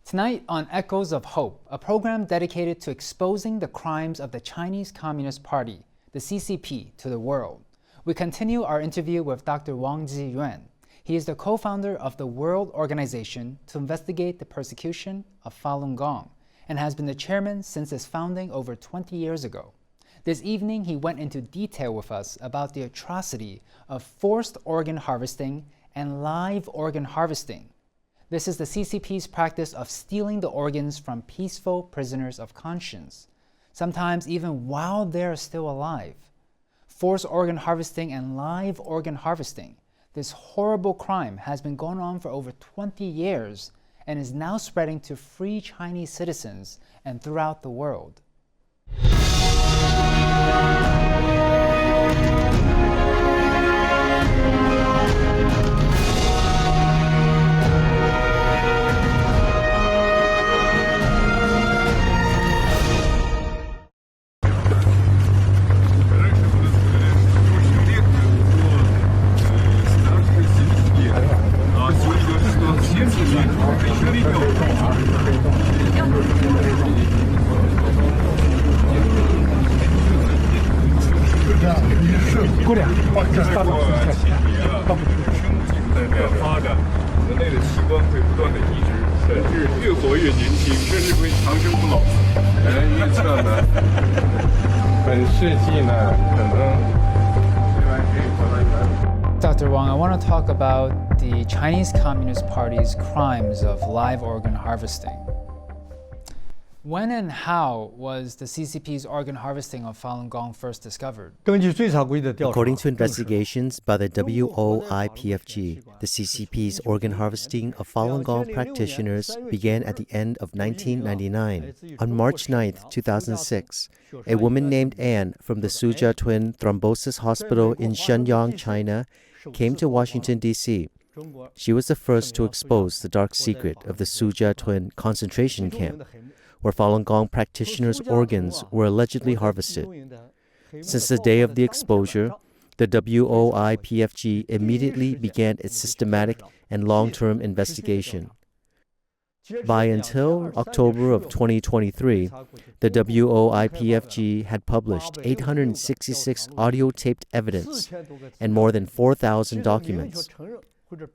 Tonight on Echoes of Hope, a program dedicated to exposing the crimes of the Chinese Communist Party, the CCP, to the world. We continue our interview with Dr. Wang Zhiyuan. He is the co-founder of the World Organization to investigate the persecution of Falun Gong and has been the chairman since its founding over 20 years ago. This evening, he went into detail with us about the atrocity of forced organ harvesting and live organ harvesting. This is the CCP's practice of stealing the organs from peaceful prisoners of conscience, sometimes even while they're still alive. Forced organ harvesting and live organ harvesting. This horrible crime has been going on for over 20 years and is now spreading to free Chinese citizens and throughout the world. Dr. Wang, I want to talk about the Chinese Communist Party's crimes of live organ harvesting. When and how was the CCP's organ harvesting of Falun Gong first discovered? According to investigations by the WOIPFG, the CCP's organ harvesting of Falun Gong practitioners began at the end of 1999. On March 9, 2006, a woman named Anne from the Suzhou Twin Thrombosis Hospital in Shenyang, China, came to Washington, D.C. She was the first to expose the dark secret of the Suzhou Twin concentration camp, where Falun Gong practitioners' organs were allegedly harvested. Since the day of the exposure, the WOIPFG immediately began its systematic and long-term investigation. By until October of 2023, the WOIPFG had published 866 audio-taped evidence and more than 4,000 documents.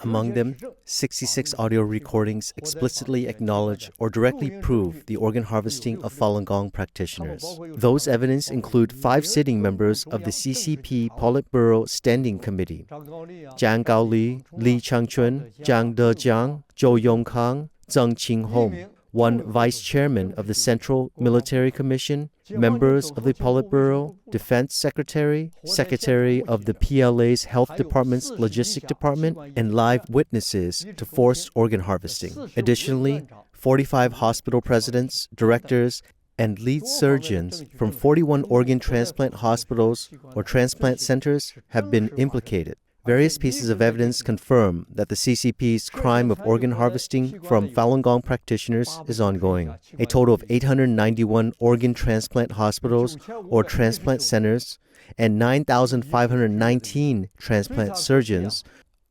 Among them, 66 audio recordings explicitly acknowledge or directly prove the organ harvesting of Falun Gong practitioners. Those evidence include 5 sitting members of the CCP Politburo Standing Committee: Zhang Gaoli, Li Changchun, Zhang Dejiang, Zhou Yongkang, Zheng Qinghong, 1 vice chairman of the Central Military Commission, members of the Politburo, Defense Secretary, Secretary of the PLA's Health Department's Logistic Department, and live witnesses to forced organ harvesting. Additionally, 45 hospital presidents, directors, and lead surgeons from 41 organ transplant hospitals or transplant centers have been implicated. Various pieces of evidence confirm that the CCP's crime of organ harvesting from Falun Gong practitioners is ongoing. A total of 891 organ transplant hospitals or transplant centers and 9,519 transplant surgeons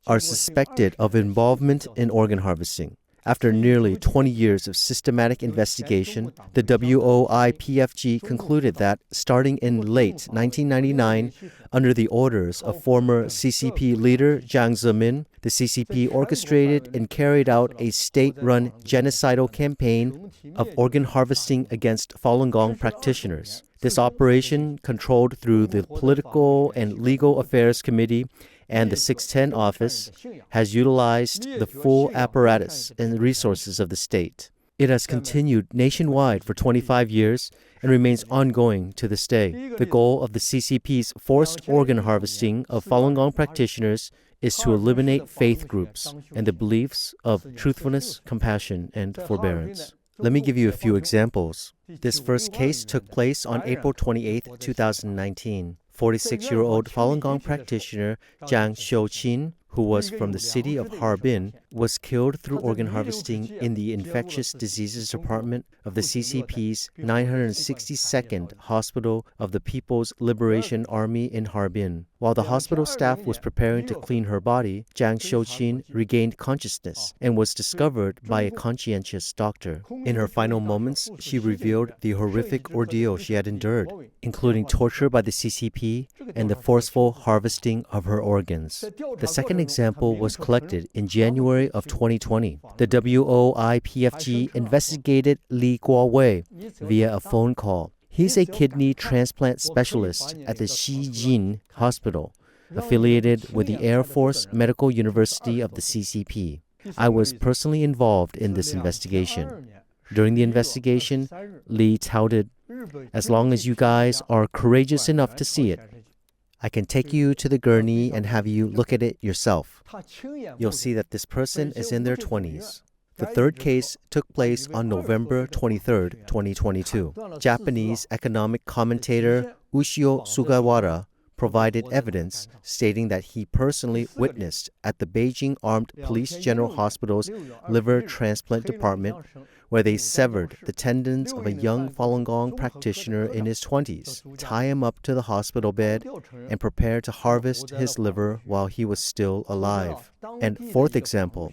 are suspected of involvement in organ harvesting. After nearly 20 years of systematic investigation, the WOIPFG concluded that, starting in late 1999, under the orders of former CCP leader Jiang Zemin, the CCP orchestrated and carried out a state-run genocidal campaign of organ harvesting against Falun Gong practitioners. This operation, controlled through the Political and Legal Affairs Committee and the 610 office, has utilized the full apparatus and resources of the state. It has continued nationwide for 25 years and remains ongoing to this day. The goal of the CCP's forced organ harvesting of Falun Gong practitioners is to eliminate faith groups and the beliefs of truthfulness, compassion, and forbearance. Let me give you a few examples. This first case took place on April 28, 2019. 46-year-old Falun Gong practitioner Zhang Xiuqin, who was from the city of Harbin, was killed through organ harvesting in the infectious diseases department of the CCP's 962nd Hospital of the People's Liberation Army in Harbin. While the hospital staff was preparing to clean her body, Jiang Xiuqin regained consciousness and was discovered by a conscientious doctor. In her final moments, she revealed the horrific ordeal she had endured, including torture by the CCP and the forceful harvesting of her organs. The second example was collected in January of 2020. The WOIPFG investigated Li Guowei via a phone call. He's a kidney transplant specialist at the Xijin Hospital, affiliated with the Air Force Medical University of the CCP. I was personally involved in this investigation. During the investigation, Li touted, "As long as you guys are courageous enough to see it, I can take you to the gurney and have you look at it yourself. You'll see that this person is in their 20s. The third case took place on November 23, 2022. Japanese economic commentator Ushio Sugawara provided evidence stating that he personally witnessed at the Beijing Armed Police General Hospital's liver transplant department where they severed the tendons of a young Falun Gong practitioner in his 20s, tie him up to the hospital bed, and prepare to harvest his liver while he was still alive." And fourth example,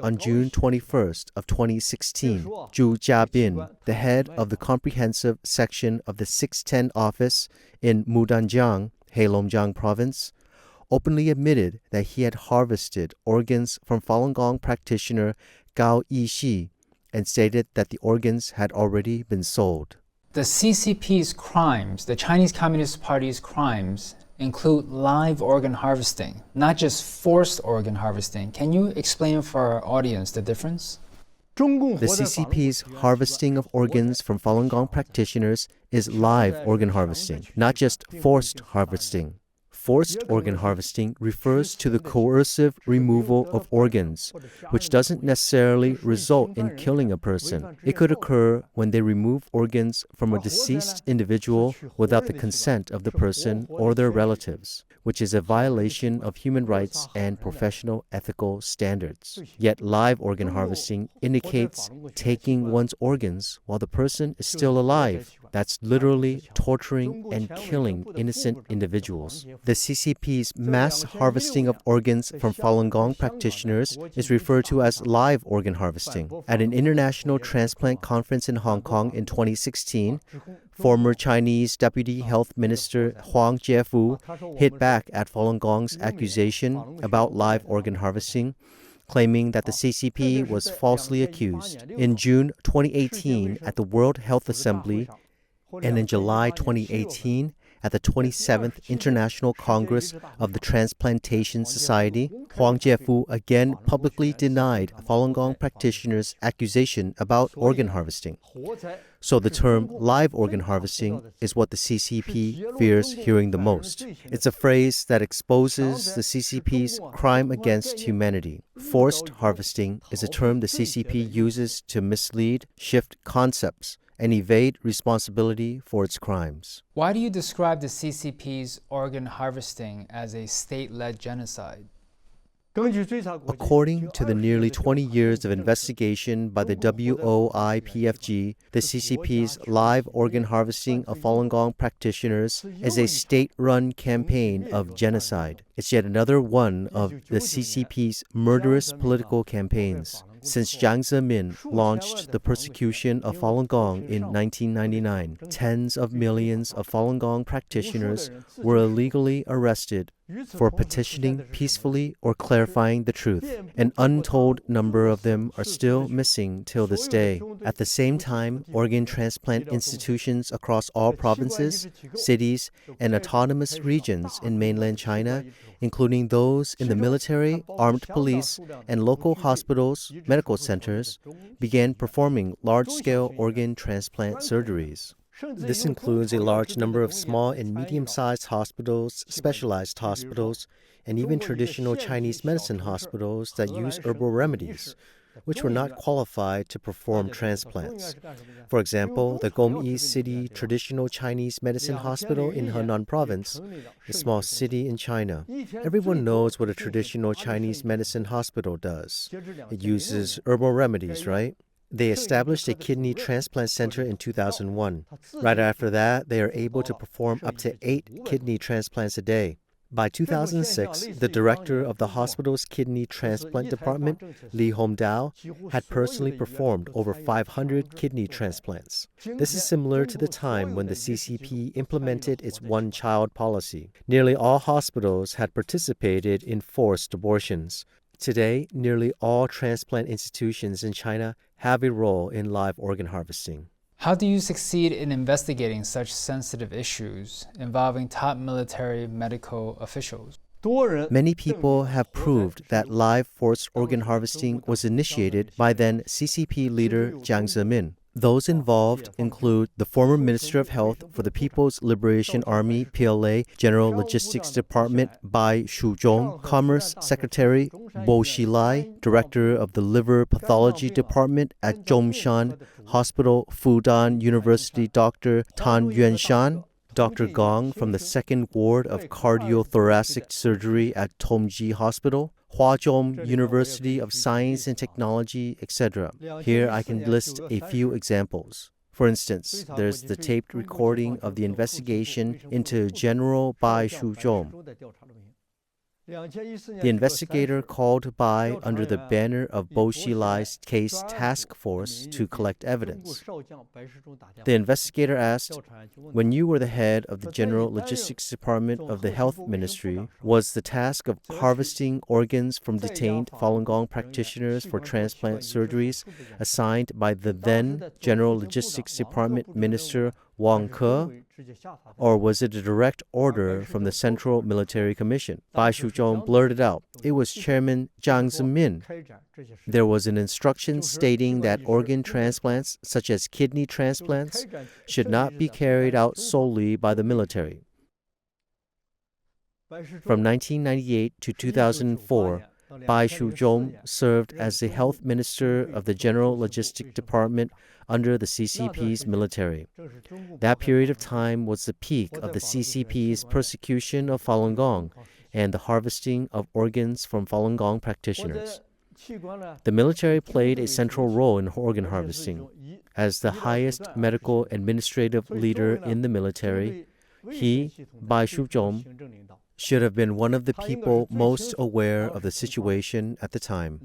on June 21st of 2016, Zhu Jiabin, the head of the comprehensive section of the 610 office in Mudanjiang, Heilongjiang province, openly admitted that he had harvested organs from Falun Gong practitioner Gao Yixi and stated that the organs had already been sold. The CCP's crimes, the Chinese Communist Party's crimes, include live organ harvesting, not just forced organ harvesting. Can you explain for our audience the difference? The CCP's harvesting of organs from Falun Gong practitioners is live organ harvesting, not just forced harvesting. Forced organ harvesting refers to the coercive removal of organs, which doesn't necessarily result in killing a person. It could occur when they remove organs from a deceased individual without the consent of the person or their relatives, which is a violation of human rights and professional ethical standards. Yet live organ harvesting indicates taking one's organs while the person is still alive. That's literally torturing and killing innocent individuals. The CCP's mass harvesting of organs from Falun Gong practitioners is referred to as live organ harvesting. At an international transplant conference in Hong Kong in 2016, former Chinese Deputy Health Minister Wang Zhiyuan hit back at Falun Gong's accusation about live organ harvesting, claiming that the CCP was falsely accused. In June 2018, at the World Health Assembly, and in July 2018, at the 27th International Congress of the Transplantation Society, Huang Jiefu again publicly denied Falun Gong practitioners' accusation about organ harvesting. So the term live organ harvesting is what the CCP fears hearing the most. It's a phrase that exposes the CCP's crime against humanity. Forced harvesting is a term the CCP uses to mislead, shift concepts, and evade responsibility for its crimes. Why do you describe the CCP's organ harvesting as a state-led genocide? According to the nearly 20 years of investigation by the WOIPFG, the CCP's live organ harvesting of Falun Gong practitioners is a state-run campaign of genocide. It's yet another one of the CCP's murderous political campaigns. Since Jiang Zemin launched the persecution of Falun Gong in 1999, tens of millions of Falun Gong practitioners were illegally arrested for petitioning peacefully or clarifying the truth. An untold number of them are still missing till this day. At the same time, organ transplant institutions across all provinces, cities, and autonomous regions in mainland China, including those in the military, armed police, and local hospitals, medical centers, began performing large-scale organ transplant surgeries. This includes a large number of small and medium-sized hospitals, specialized hospitals, and even traditional Chinese medicine hospitals that use herbal remedies, which were not qualified to perform transplants. For example, the Gomyi City Traditional Chinese Medicine Hospital in Henan Province, a small city in China. Everyone knows what a traditional Chinese medicine hospital does. It uses herbal remedies, right? They established a kidney transplant center in 2001. Right after that, they are able to perform up to 8 kidney transplants a day. By 2006, the director of the hospital's kidney transplant department, Li Hongdao, had personally performed over 500 kidney transplants. This is similar to the time when the CCP implemented its one-child policy. Nearly all hospitals had participated in forced abortions. Today, nearly all transplant institutions in China have a role in live organ harvesting. How do you succeed in investigating such sensitive issues involving top military medical officials? Many people have proved that live forced organ harvesting was initiated by then CCP leader Jiang Zemin. Those involved include the former Minister of Health for the People's Liberation Army (PLA) General Logistics Department Bai Shuzhong, Commerce Secretary Bo Xilai, Director of the Liver Pathology Department at Zhongshan Hospital Fudan University Dr. Tan Yuanshan, Dr. Gong from the 2nd Ward of Cardiothoracic Surgery at Tongji Hospital, Huazhong University of Science and Technology, etc. Here I can list a few examples. For instance, there's the taped recording of the investigation into General Bai Shuzhong. The investigator called Bai under the banner of Bo Xilai's case task force to collect evidence. The investigator asked, "When you were the head of the General Logistics Department of the Health Ministry, was the task of harvesting organs from detained Falun Gong practitioners for transplant surgeries assigned by the then General Logistics Department Minister Wang Ke, or was it a direct order from the Central Military Commission?" Bai Shuzhong blurted out, "It was Chairman Jiang Zemin. There was an instruction stating that organ transplants, such as kidney transplants, should not be carried out solely by the military." From 1998 to 2004, Bai Shuzhong served as the health minister of the General Logistics Department under the CCP's military. That period of time was the peak of the CCP's persecution of Falun Gong and the harvesting of organs from Falun Gong practitioners. The military played a central role in organ harvesting. As the highest medical administrative leader in the military, he, Bai Shuzhong, should have been one of the people most aware of the situation at the time.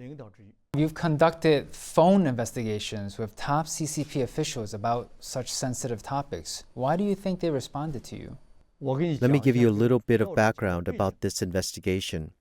You've conducted phone investigations with top CCP officials about such sensitive topics. Why do you think they responded to you? Let me give you a little bit of background about this investigation.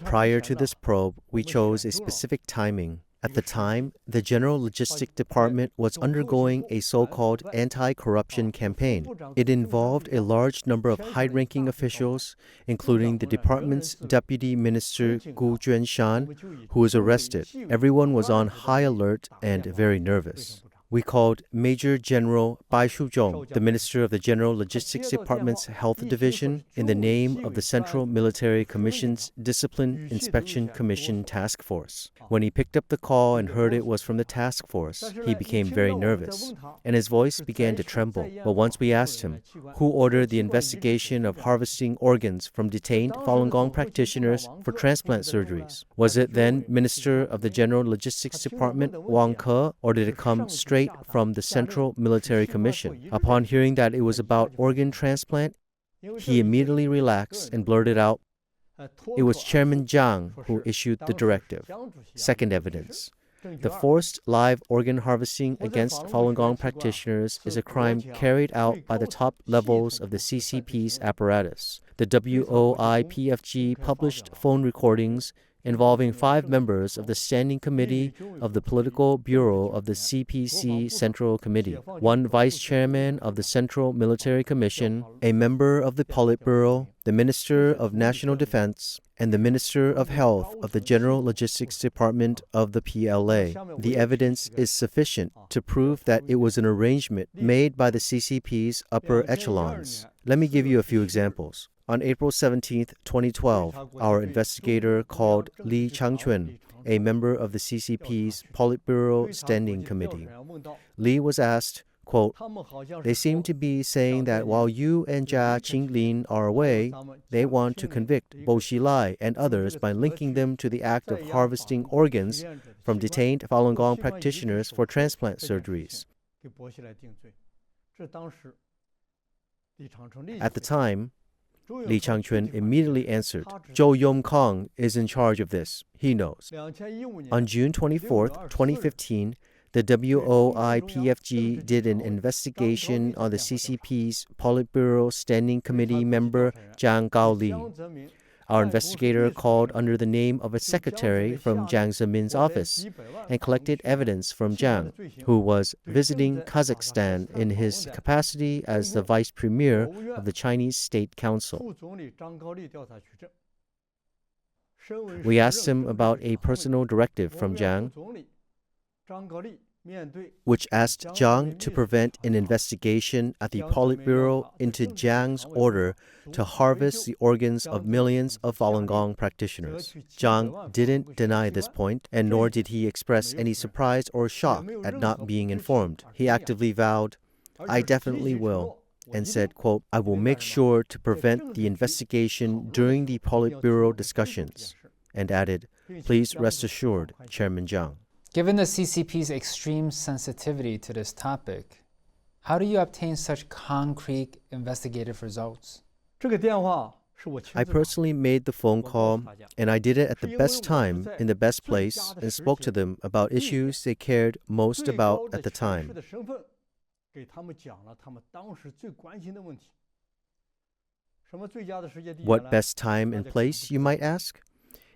Prior to this probe, we chose a specific timing. At the time, the General Logistics Department was undergoing a so-called anti-corruption campaign. It involved a large number of high-ranking officials, including the department's Deputy Minister Gu Juanshan, who was arrested. Everyone was on high alert and very nervous. We called Major General Bai Shuzhong, the Minister of the General Logistics Department's Health Division, in the name of the Central Military Commission's Discipline Inspection Commission Task Force. When he picked up the call and heard it was from the task force, he became very nervous, and his voice began to tremble. But once we asked him, who ordered the investigation of harvesting organs from detained Falun Gong practitioners for transplant surgeries? Was it then Minister of the General Logistics Department, Wang Ke, or did it come straight from the Central Military Commission? Upon hearing that it was about organ transplant, he immediately relaxed and blurted out, "It was Chairman Jiang who issued the directive." Second evidence. The forced live organ harvesting against Falun Gong practitioners is a crime carried out by the top levels of the CCP's apparatus. The WOIPFG published phone recordings involving 5 members of the Standing Committee of the Political Bureau of the CPC Central Committee, 1 Vice Chairman of the Central Military Commission, a member of the Politburo, the Minister of National Defense, and the Minister of Health of the General Logistics Department of the PLA. The evidence is sufficient to prove that it was an arrangement made by the CCP's upper echelons. Let me give you a few examples. On April 17, 2012, our investigator called Li Changchun, a member of the CCP's Politburo Standing Committee. Li was asked, quote, "They seem to be saying that while you and Jia Qinglin are away, they want to convict Bo Xilai and others by linking them to the act of harvesting organs from detained Falun Gong practitioners for transplant surgeries." At the time, Li Changchun immediately answered, "Zhou Yongkang is in charge of this. He knows." On June 24, 2015, the WOIPFG did an investigation on the CCP's Politburo Standing Committee member Jiang Gaoli. Our investigator called under the name of a secretary from Jiang Zemin's office and collected evidence from Jiang, who was visiting Kazakhstan in his capacity as the vice premier of the Chinese State Council. We asked him about a personal directive from Jiang, which asked Jiang to prevent an investigation at the Politburo into Jiang's order to harvest the organs of millions of Falun Gong practitioners. Jiang didn't deny this point, and nor did he express any surprise or shock at not being informed. He actively vowed, "I definitely will," and said, quote, "I will make sure to prevent the investigation during the Politburo discussions," and added, "Please rest assured, Chairman Jiang." Given the CCP's extreme sensitivity to this topic, how do you obtain such concrete investigative results? I personally made the phone call, and I did it at the best time, in the best place, and spoke to them about issues they cared most about at the time. What best time and place, you might ask?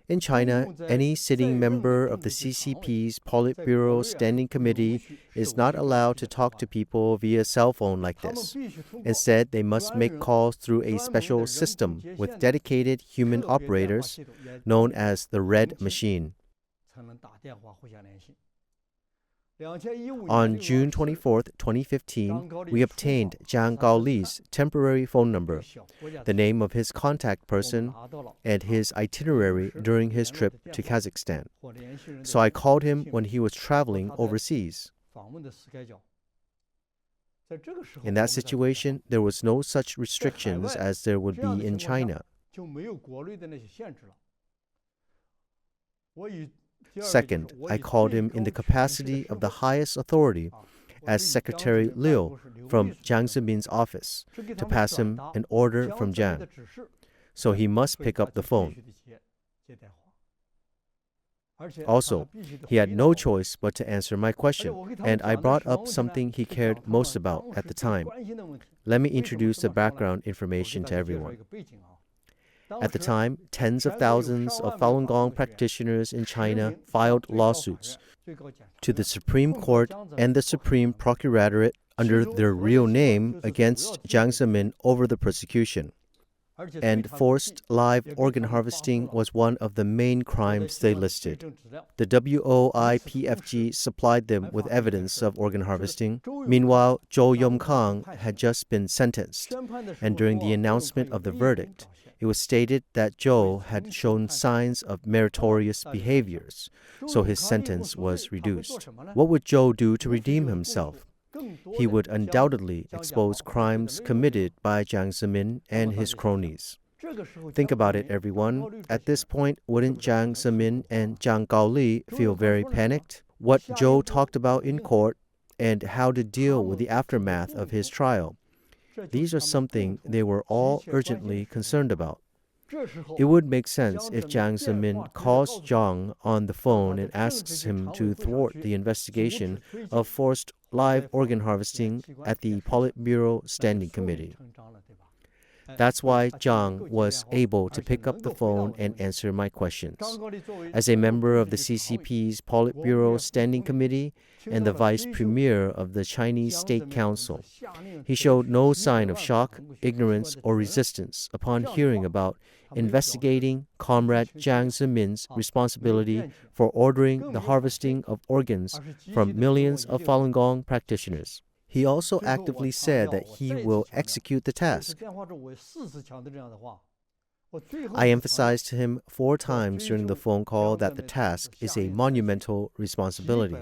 In China, any sitting member of the CCP's Politburo Standing Committee is not allowed to talk to people via cell phone like this. Instead, they must make calls through a special system with dedicated human operators known as the Red Machine. On June 24, 2015, we obtained Jiang Gaoli's temporary phone number, the name of his contact person, and his itinerary during his trip to Kazakhstan. So I called him when he was traveling overseas. In that situation, there was no such restrictions as there would be in China. Second, I called him in the capacity of the highest authority as Secretary Liu from Jiang Zemin's office to pass him an order from Jiang. So he must pick up the phone. Also, he had no choice but to answer my question, and I brought up something he cared most about at the time. Let me introduce the background information to everyone. At the time, tens of thousands of Falun Gong practitioners in China filed lawsuits to the Supreme Court and the Supreme Procuratorate under their real name against Jiang Zemin over the persecution. And forced live organ harvesting was one of the main crimes they listed. The WOIPFG supplied them with evidence of organ harvesting. Meanwhile, Zhou Yongkang had just been sentenced, and during the announcement of the verdict, it was stated that Zhou had shown signs of meritorious behaviors, so his sentence was reduced. What would Zhou do to redeem himself? He would undoubtedly expose crimes committed by Jiang Zemin and his cronies. Think about it, everyone. At this point, wouldn't Jiang Zemin and Jiang Gaoli feel very panicked? What Zhou talked about in court and how to deal with the aftermath of his trial. These are something they were all urgently concerned about. It would make sense if Jiang Zemin calls Jiang on the phone and asks him to thwart the investigation of forced live organ harvesting at the Politburo Standing Committee. That's why Jiang was able to pick up the phone and answer my questions. As a member of the CCP's Politburo Standing Committee and the Vice Premier of the Chinese State Council, he showed no sign of shock, ignorance, or resistance upon hearing about investigating Comrade Jiang Zemin's responsibility for ordering the harvesting of organs from millions of Falun Gong practitioners. He also actively said that he will execute the task. I emphasized to him 4 times during the phone call that the task is a monumental responsibility.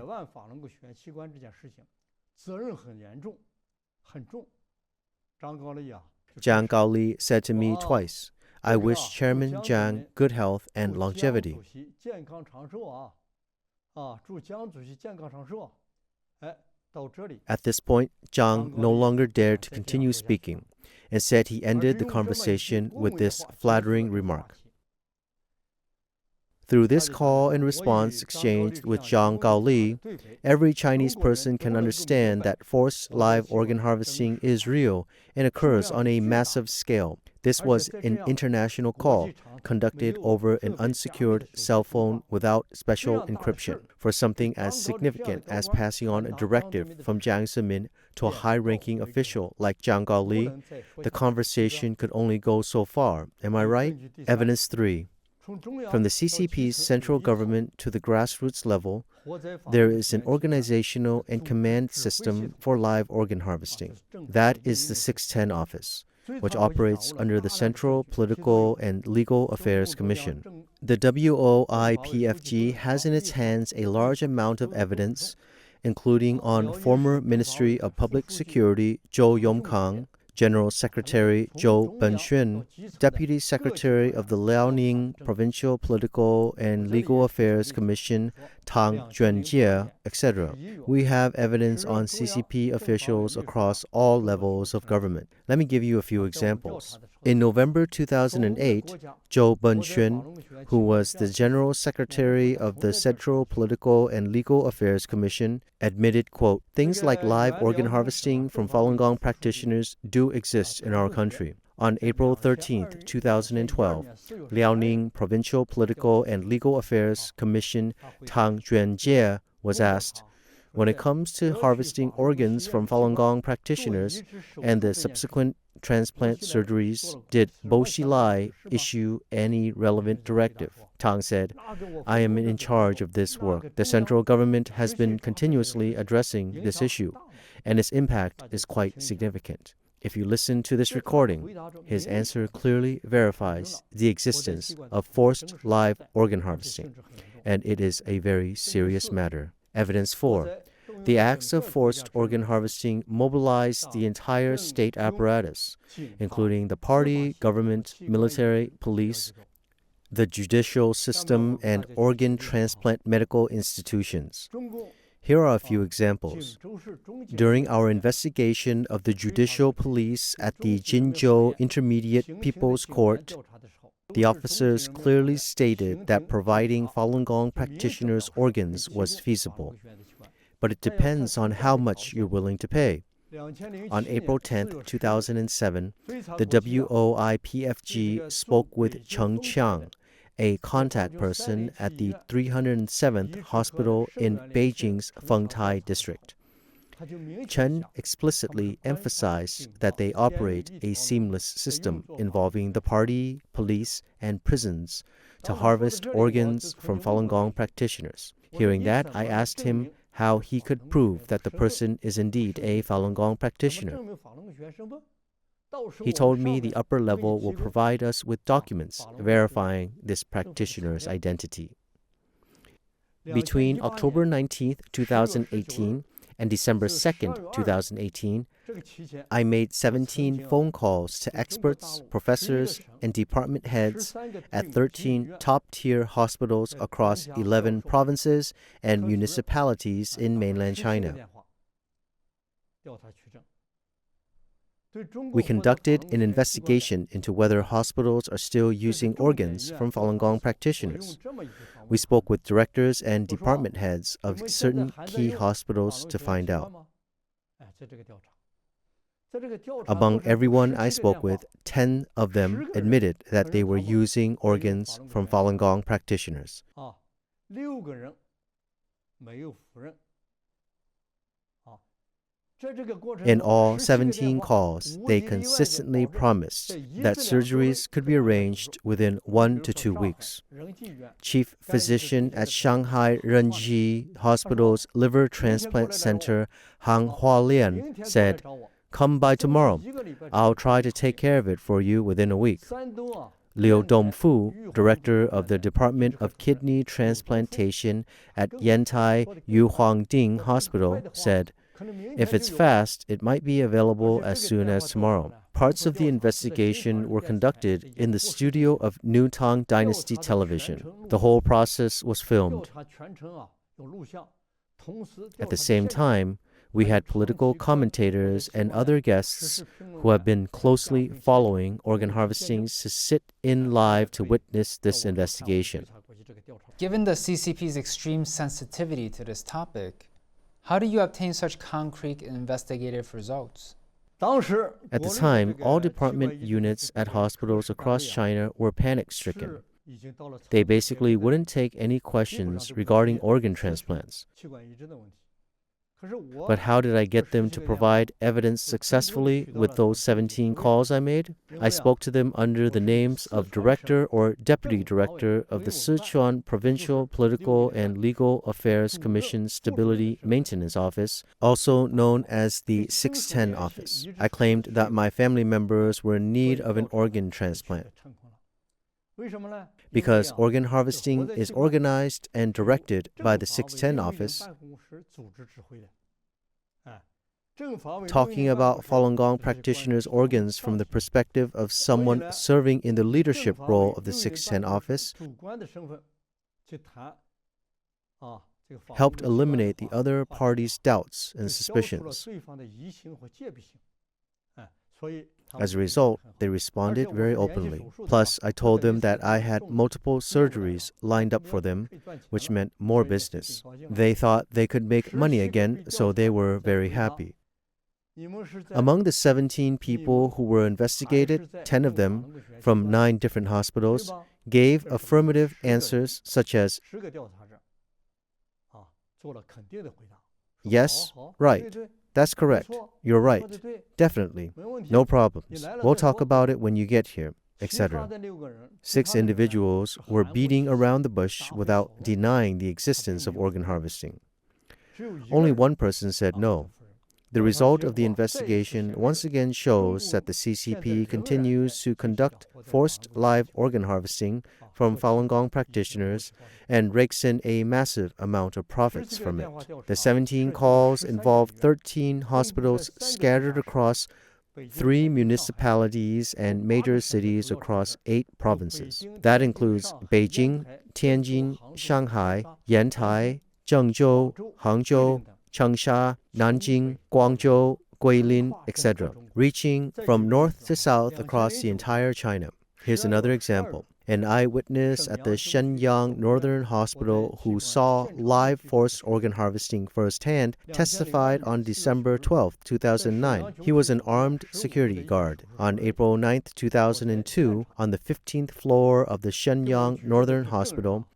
Zhang Gaoli said to me twice, I wish Chairman Zhang good health and longevity. At this point, Zhang no longer dared to continue speaking and said he ended the conversation with this flattering remark. Through this call and response exchanged with Zhang Gaoli, every Chinese person can understand that forced live organ harvesting is real and occurs on a massive scale. This was an international call conducted over an unsecured cell phone without special encryption. For something as significant as passing on a directive from Jiang Zemin to a high-ranking official like Zhang Gaoli, the conversation could only go so far. Am I right? Evidence 3. From the CCP's central government to the grassroots level, there is an organizational and command system for live organ harvesting. That is the 610 office, which operates under the Central Political and Legal Affairs Commission. The WOIPFG has in its hands a large amount of evidence, including on former Ministry of Public Security Zhou Yongkang, General Secretary Zhou Benxuan, Deputy Secretary of the Liaoning Provincial Political and Legal Affairs Commission Tang Juanjie, etc. We have evidence on CCP officials across all levels of government. Let me give you a few examples. In November 2008, Zhou Benxuan, who was the General Secretary of the Central Political and Legal Affairs Commission, admitted, quote, things like live organ harvesting from Falun Gong practitioners do exist in our country. On April 13, 2012, Liaoning Provincial Political and Legal Affairs Commission Tang Juanjie was asked, when it comes to harvesting organs from Falun Gong practitioners and the subsequent transplant surgeries, did Bo Xilai issue any relevant directive? Tang said, I am in charge of this work. The central government has been continuously addressing this issue, and its impact is quite significant. If you listen to this recording, his answer clearly verifies the existence of forced live organ harvesting, and it is a very serious matter. Evidence 4. The acts of forced organ harvesting mobilized the entire state apparatus, including the party, government, military, police, the judicial system, and organ transplant medical institutions. Here are a few examples. During our investigation of the judicial police at the Jinzhou Intermediate People's Court, the officers clearly stated that providing Falun Gong practitioners' organs was feasible. But it depends on how much you're willing to pay. On April 10, 2007, the WOIPFG spoke with Cheng Qiang, a contact person at the 307th Hospital in Beijing's Fengtai district. Chen explicitly emphasized that they operate a seamless system involving the party, police, and prisons to harvest organs from Falun Gong practitioners. Hearing that, I asked him how he could prove that the person is indeed a Falun Gong practitioner. He told me the upper level will provide us with documents verifying this practitioner's identity. Between October 19, 2018 and December 2, 2018, I made 17 phone calls to experts, professors, and department heads at 13 top-tier hospitals across 11 provinces and municipalities in mainland China. We conducted an investigation into whether hospitals are still using organs from Falun Gong practitioners. We spoke with directors and department heads of certain key hospitals to find out. Among everyone I spoke with, 10 of them admitted that they were using organs from Falun Gong practitioners. In all 17 calls, they consistently promised that surgeries could be arranged within 1 to 2 weeks. Chief physician at Shanghai Renji Hospital's Liver Transplant Center, Hang Hualian, said, "Come by tomorrow. I'll try to take care of it for you within a week." Liu Dongfu, director of the Department of Kidney Transplantation at Yantai Yuhuangding Hospital, said, "If it's fast, it might be available as soon as tomorrow." Parts of the investigation were conducted in the studio of New Tang Dynasty Television. The whole process was filmed. At the same time, we had political commentators and other guests who have been closely following organ harvesting to sit in live to witness this investigation. Given the CCP's extreme sensitivity to this topic, how do you obtain such concrete investigative results? At the time, all department units at hospitals across China were panic-stricken. They basically wouldn't take any questions regarding organ transplants. But how did I get them to provide evidence successfully with those 17 calls I made? I spoke to them under the names of Director or Deputy Director of the Sichuan Provincial Political and Legal Affairs Commission Stability Maintenance Office, also known as the 610 Office. I claimed that my family members were in need of an organ transplant. Because organ harvesting is organized and directed by the 610 Office. Talking about Falun Gong practitioners' organs from the perspective of someone serving in the leadership role of the 610 Office helped eliminate the other party's doubts and suspicions. As a result, they responded very openly. Plus, I told them that I had multiple surgeries lined up for them, which meant more business. They thought they could make money again, so they were very happy. Among the 17 people who were investigated, 10 of them, from 9 different hospitals, gave affirmative answers such as, "Yes, right. That's correct. You're right. Definitely. No problems. We'll talk about it when you get here," etc. 6 individuals were beating around the bush without denying the existence of organ harvesting. Only one person said no. The result of the investigation once again shows that the CCP continues to conduct forced live organ harvesting from Falun Gong practitioners and rakes in a massive amount of profits from it. The 17 calls involved 13 hospitals scattered across 3 municipalities and major cities across 8 provinces. That includes Beijing, Tianjin, Shanghai, Yantai, Zhengzhou, Hangzhou, Changsha, Nanjing, Guangzhou, Guilin, etc., reaching from north to south across the entire China. Here's another example. An eyewitness at the Shenyang Northern Hospital who saw live forced organ harvesting firsthand testified on December 12, 2009. He was an armed security guard. On April 9, 2002, on the 15th floor of the Shenyang Northern Hospital,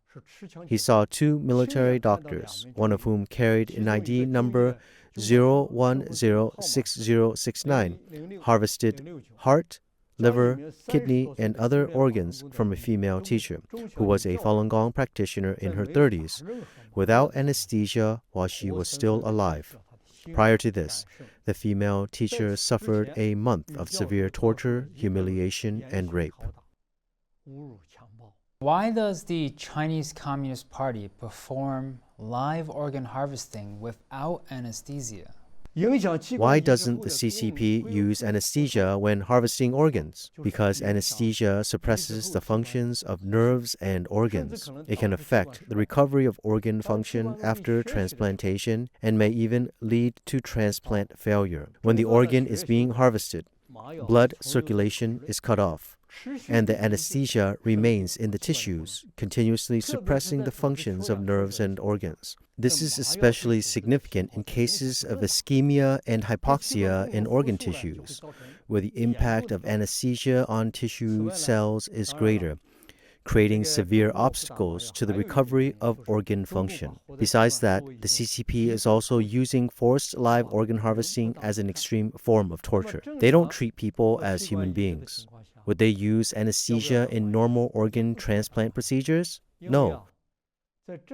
he saw 2 military doctors, one of whom carried an ID number 0106069, harvested heart, liver, kidney, and other organs from a female teacher, who was a Falun Gong practitioner in her 30s, without anesthesia while she was still alive. Prior to this, the female teacher suffered a month of severe torture, humiliation, and rape. Why does the Chinese Communist Party perform live organ harvesting without anesthesia? Why doesn't the CCP use anesthesia when harvesting organs? Because anesthesia suppresses the functions of nerves and organs. It can affect the recovery of organ function after transplantation and may even lead to transplant failure. When the organ is being harvested, blood circulation is cut off, and the anesthesia remains in the tissues, continuously suppressing the functions of nerves and organs. This is especially significant in cases of ischemia and hypoxia in organ tissues, where the impact of anesthesia on tissue cells is greater, creating severe obstacles to the recovery of organ function. Besides that, the CCP is also using forced live organ harvesting as an extreme form of torture. They don't treat people as human beings. Would they use anesthesia in normal organ transplant procedures? No,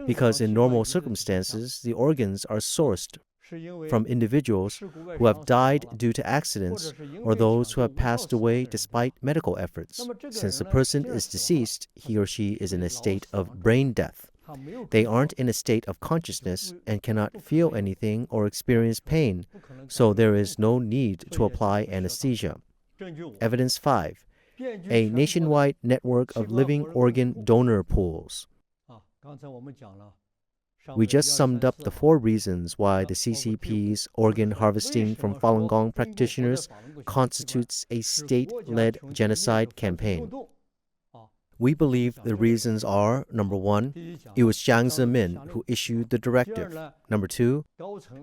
because in normal circumstances, the organs are sourced from individuals who have died due to accidents or those who have passed away despite medical efforts. Since the person is deceased, he or she is in a state of brain death. They aren't in a state of consciousness and cannot feel anything or experience pain, so there is no need to apply anesthesia. Evidence 5. A nationwide network of living organ donor pools. We just summed up the 4 reasons why the CCP's organ harvesting from Falun Gong practitioners constitutes a state-led genocide campaign. We believe the reasons are, number 1, it was Jiang Zemin who issued the directive. Number 2,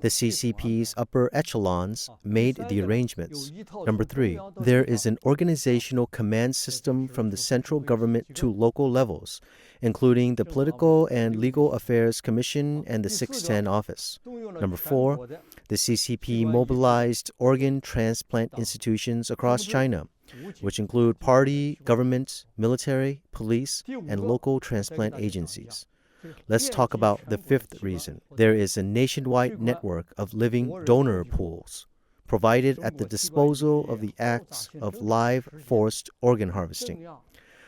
the CCP's upper echelons made the arrangements. Number 3, there is an organizational command system from the central government to local levels, including the Political and Legal Affairs Commission and the 610 office. Number 4, the CCP mobilized organ transplant institutions across China, which include party, government, military, police, and local transplant agencies. Let's talk about the 5th reason. There is a nationwide network of living donor pools, provided at the disposal of the acts of live forced organ harvesting.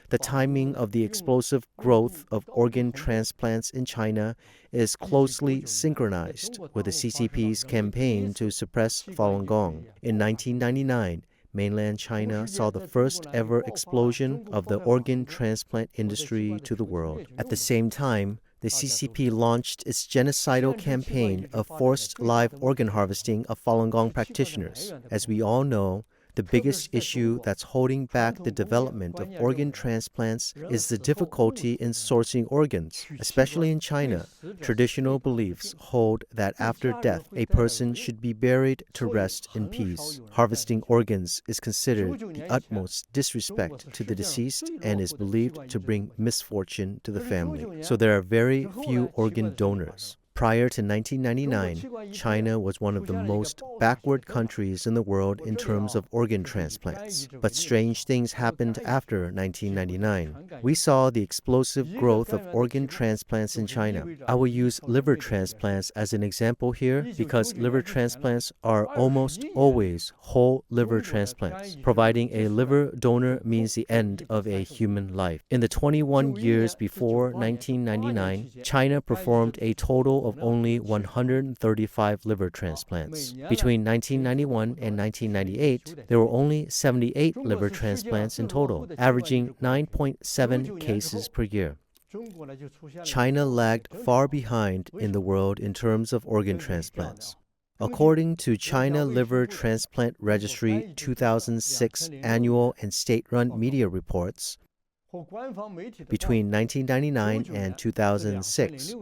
The timing of the explosive growth of organ transplants in China is closely synchronized with the CCP's campaign to suppress Falun Gong. In 1999, mainland China saw the first ever explosion of the organ transplant industry to the world. At the same time, the CCP launched its genocidal campaign of forced live organ harvesting of Falun Gong practitioners. As we all know, the biggest issue that's holding back the development of organ transplants is the difficulty in sourcing organs. Especially in China, traditional beliefs hold that after death, a person should be buried to rest in peace. Harvesting organs is considered the utmost disrespect to the deceased and is believed to bring misfortune to the family. So there are very few organ donors. Prior to 1999, China was one of the most backward countries in the world in terms of organ transplants. But strange things happened after 1999. We saw the explosive growth of organ transplants in China. I will use liver transplants as an example here because liver transplants are almost always whole liver transplants. Providing a liver donor means the end of a human life. In the 21 years before 1999, China performed a total of only 135 liver transplants. Between 1991 and 1998, there were only 78 liver transplants in total, averaging 9.7 cases per year. China lagged far behind in the world in terms of organ transplants. According to China Liver Transplant Registry 2006 annual and state-run media reports, between 1999 and 2006,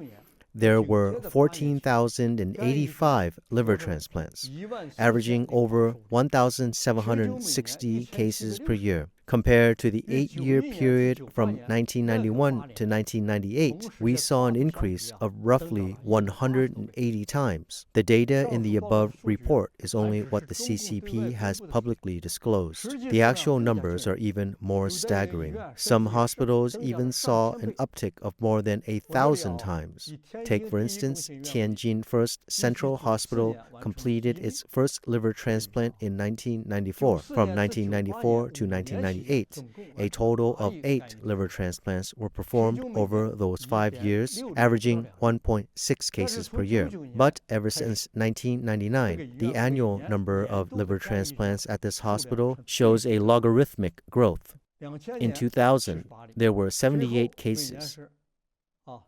there were 14,085 liver transplants, averaging over 1,760 cases per year. Compared to the 8-year period from 1991 to 1998, we saw an increase of roughly 180 times. The data in the above report is only what the CCP has publicly disclosed. The actual numbers are even more staggering. Some hospitals even saw an uptick of more than 1,000 times. Take, for instance, Tianjin First Central Hospital completed its first liver transplant in 1994. From 1994 to 1998, a total of 8 liver transplants were performed over those 5 years, averaging 1.6 cases per year. But ever since 1999, the annual number of liver transplants at this hospital shows a logarithmic growth. In 2000, there were 78 cases,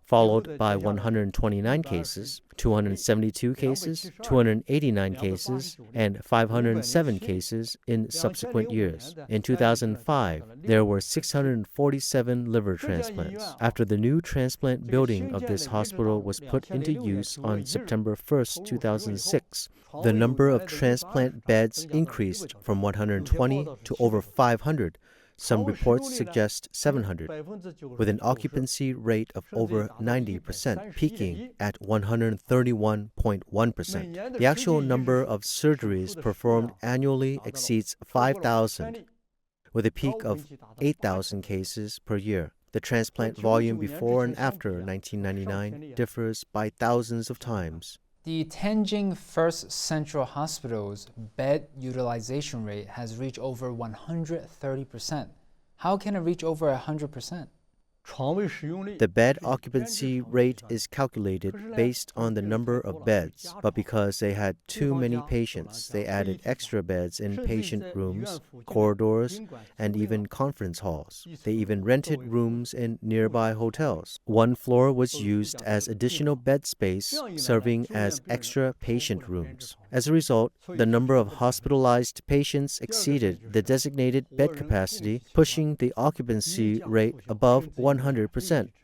followed by 129 cases, 272 cases, 289 cases, and 507 cases in subsequent years. In 2005, there were 647 liver transplants. After the new transplant building of this hospital was put into use on September 1st, 2006, the number of transplant beds increased from 120 to over 500. Some reports suggest 700, with an occupancy rate of over 90%, peaking at 131.1%. The actual number of surgeries performed annually exceeds 5,000, with a peak of 8,000 cases per year. The transplant volume before and after 1999 differs by thousands of times. The Tianjin First Central Hospital's bed utilization rate has reached over 130%. How can it reach over 100%? The bed occupancy rate is calculated based on the number of beds, but because they had too many patients, they added extra beds in patient rooms, corridors, and even conference halls. They even rented rooms in nearby hotels. One floor was used as additional bed space, serving as extra patient rooms. As a result, the number of hospitalized patients exceeded the designated bed capacity, pushing the occupancy rate above 100%.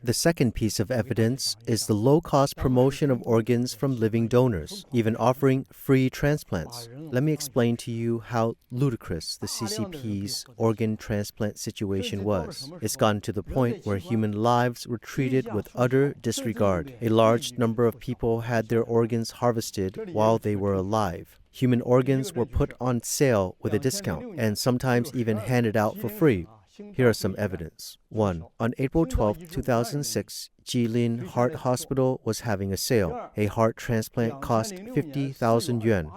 The second piece of evidence is the low-cost promotion of organs from living donors, even offering free transplants. Let me explain to you how ludicrous the CCP's organ transplant situation was. It's gotten to the point where human lives were treated with utter disregard. A large number of people had their organs harvested while they were alive. Human organs were put on sale with a discount and sometimes even handed out for free. Here are some evidence. 1. On April 12, 2006, Jilin Heart Hospital was having a sale. A heart transplant cost 50,000 yuan.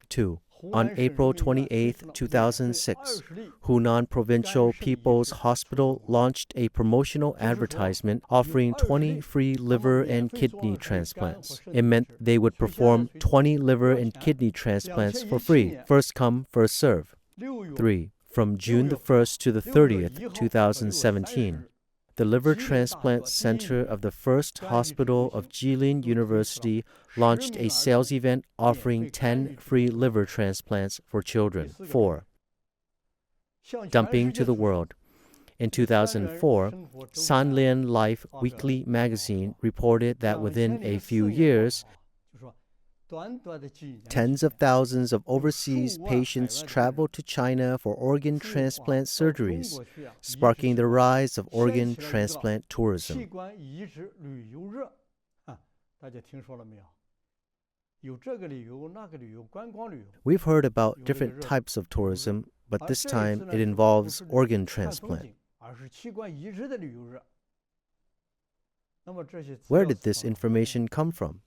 2. On April 28, 2006, Hunan Provincial People's Hospital launched a promotional advertisement offering 20 free liver and kidney transplants. It meant they would perform 20 liver and kidney transplants for free. First come, first serve. 3. From June the 1st to the 30th, 2017, the Liver Transplant Center of the First Hospital of Jilin University launched a sales event offering 10 free liver transplants for children. 4. Dumping to the world. In 2004, Sanlian Life Weekly magazine reported that within a few years, tens of thousands of overseas patients traveled to China for organ transplant surgeries, sparking the rise of organ transplant tourism. We've heard about different types of tourism, but this time it involves organ transplant. Where did this information come from?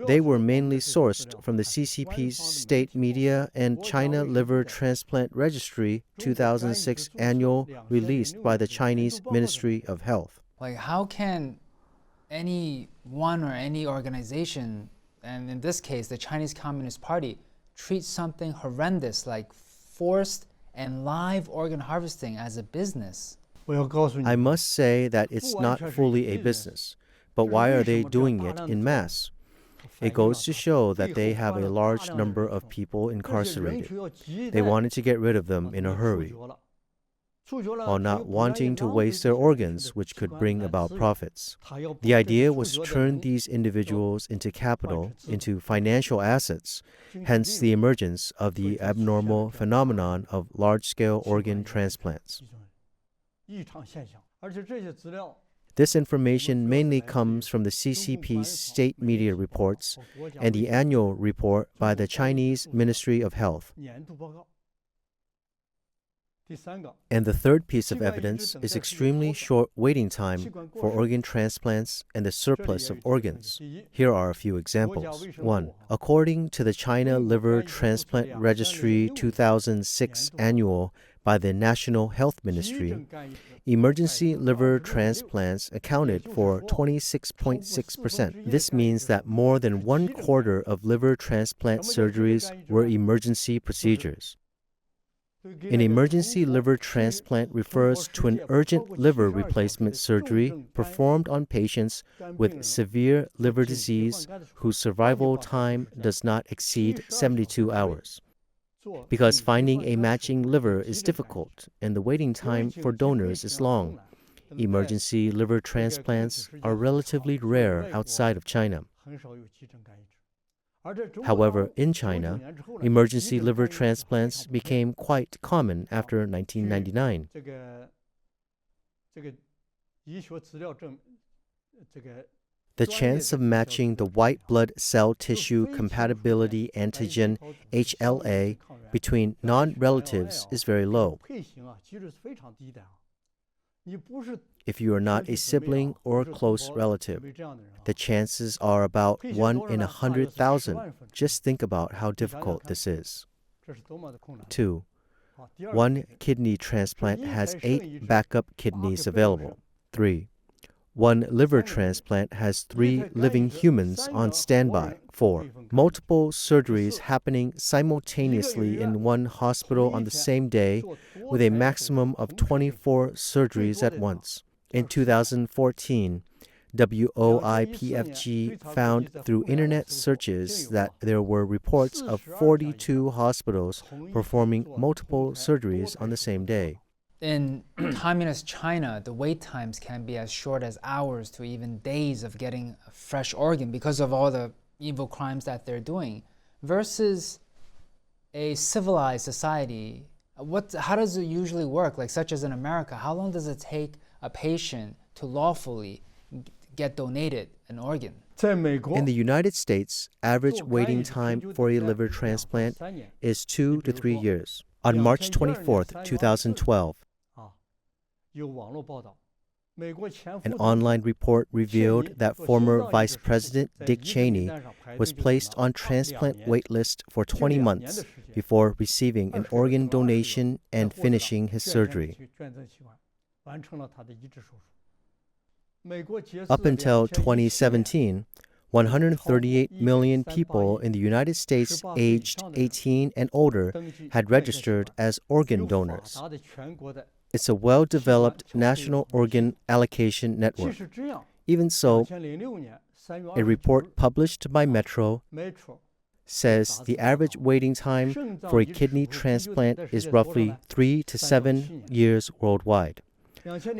They were mainly sourced from the CCP's state media and China Liver Transplant Registry 2006 annual released by the Chinese Ministry of Health. Like, how can any one or any organization, and in this case, the Chinese Communist Party, treat something horrendous like forced and live organ harvesting as a business? I must say that it's not fully a business, but why are they doing it en masse? It goes to show that they have a large number of people incarcerated. They wanted to get rid of them in a hurry, while not wanting to waste their organs, which could bring about profits. The idea was to turn these individuals into capital, into financial assets, hence the emergence of the abnormal phenomenon of large-scale organ transplants. This information mainly comes from the CCP's state media reports and the annual report by the Chinese Ministry of Health. And the third piece of evidence is extremely short waiting time for organ transplants and the surplus of organs. Here are a few examples. 1. According to the China Liver Transplant Registry 2006 annual by the National Health Ministry, emergency liver transplants accounted for 26.6%. This means that more than 1/4 of liver transplant surgeries were emergency procedures. An emergency liver transplant refers to an urgent liver replacement surgery performed on patients with severe liver disease whose survival time does not exceed 72 hours. Because finding a matching liver is difficult and the waiting time for donors is long, emergency liver transplants are relatively rare outside of China. However, in China, emergency liver transplants became quite common after 1999. The chance of matching the white blood cell tissue compatibility antigen HLA between non-relatives is very low. if you are not a sibling or close relative. The chances are about 1 in 100,000. Just think about how difficult this is. 2. One kidney transplant has 8 backup kidneys available. 3. One liver transplant has 3 living humans on standby. 4. Multiple surgeries happening simultaneously in one hospital on the same day with a maximum of 24 surgeries at once. In 2014, WOIPFG found through internet searches that there were reports of 42 hospitals performing multiple surgeries on the same day. In communist China, the wait times can be as short as hours to even days of getting a fresh organ because of all the evil crimes that they're doing. Versus a civilized society, how does it usually work? Like such as in America, how long does it take a patient to lawfully get donated an organ? In the United States, average waiting time for a liver transplant is 2 to 3 years. On March 24th, 2012, an online report revealed that former Vice President Dick Cheney was placed on transplant wait list for 20 months before receiving an organ donation and finishing his surgery. Up until 2017, 138 million people in the United States aged 18 and older had registered as organ donors. It's a well-developed national organ allocation network. Even so, a report published by Metro says the average waiting time for a kidney transplant is roughly 3 to 7 years worldwide.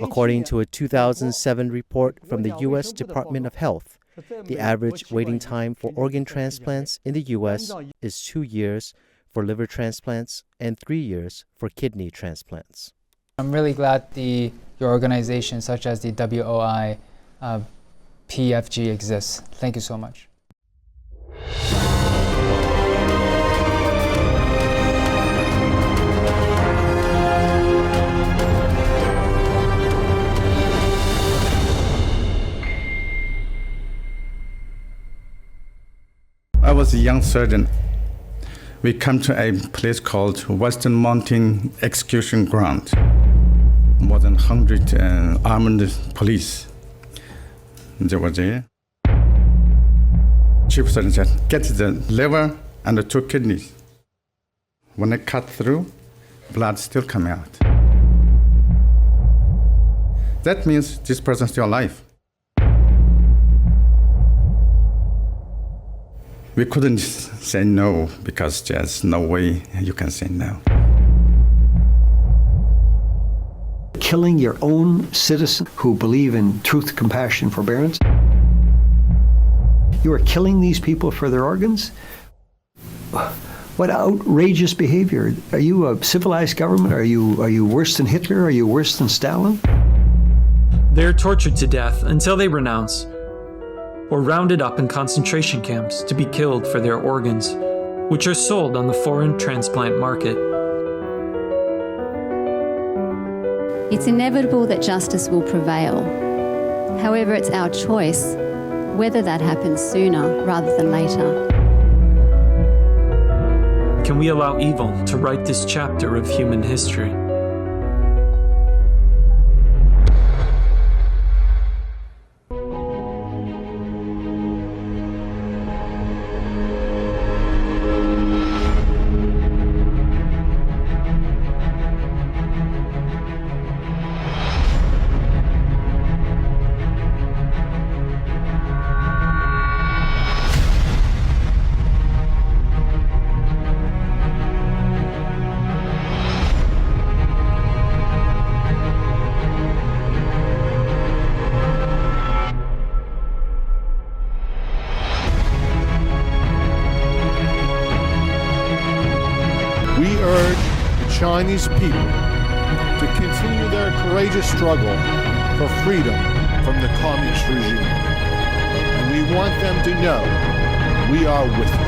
According to a 2007 report from the U.S. Department of Health, the average waiting time for organ transplants in the U.S. is 2 years for liver transplants and 3 years for kidney transplants. I'm really glad your organization, such as the WOI PFG, exists. Thank you so much. I was a young surgeon. We come to a place called Western Mountain Execution Ground. More than 100 armed police. There was a chief surgeon said, get the liver and the 2 kidneys. When I cut through, blood still coming out. That means this person's still alive. We couldn't say no because there's no way you can say no. Killing your own citizens who believe in truth, compassion, forbearance. You are killing these people for their organs? What outrageous behavior. Are you a civilized government? Are you worse than Hitler? Are you worse than Stalin? They're tortured to death until they renounce, or rounded up in concentration camps to be killed for their organs, which are sold on the foreign transplant market. It's inevitable that justice will prevail. However, it's our choice whether that happens sooner rather than later. Can we allow evil to write this chapter of human history? We urge the Chinese people to continue their courageous struggle for freedom from the communist regime. And we want them to know we are with them.